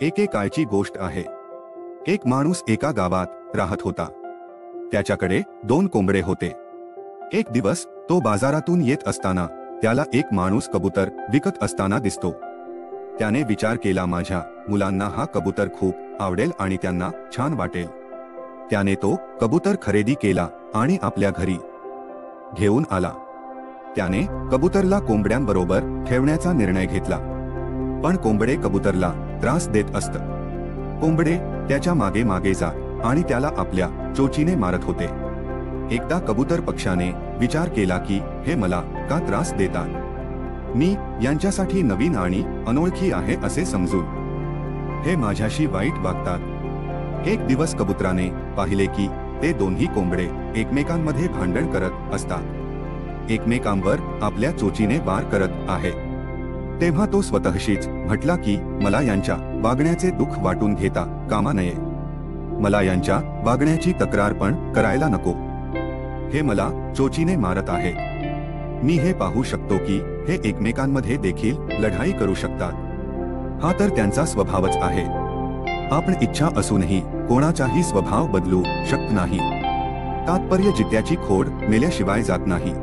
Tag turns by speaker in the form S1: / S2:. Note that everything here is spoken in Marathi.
S1: एकेकाळची गोष्ट आहे। एक माणूस एका गावात राहत होता। त्याच्याकडे 2 कोंबडे होते। एक दिवस तो बाजारातून येत असताना त्याला एक माणूस कबूतर विकत असताना दिसतो। त्याने विचार केला, माझ्या मुलांना हा कबूतर खूप आवडेल आणि त्यांना छान वाटेल। त्याने तो कबूतर खरेदी केला आणि आपल्या घरी घेऊन आला। त्याने कबूतरला कोंबड्यांबरोबर ठेवण्याचा निर्णय घेतला, पण कोंबडे कबूतरला त्रास देत असत। कोंबडे त्याच्या मागे मागे जात आणि त्याला आपल्या चोचीने मारत होते। एकदा कबूतर पक्षाने विचार केला की हे मला का त्रास देतात, मी यांच्यासाठी नवीन आणि अनोळखी आहे असे समजून हे माझ्याशी वाईट वागतात। एक दिवस कबुतराने पाहिले की ते दोन्ही कोंबडे एकमेकांमध्ये भांडण करत असतात, एकमेकांवर आपल्या चोचीने वार करत आहे। तेव्हा तो स्वतःशीच म्हटला की मला यांच्या वागण्याचे दुःख वाटून घेता कामा नये, मला यांच्या वागण्याची तक्रार पण करायला नको। हे मला चोचीने मारत आहे, मी हे पाहू शकतो की हे एकमेकांमध्ये देखील लढाई करू शकतात। हा तर त्यांचा स्वभावच आहे। आपण इच्छा असूनही कोणाचाही स्वभाव बदलू शकत नाही। तात्पर्य जित्याची खोड मेल्याशिवाय जात नाही।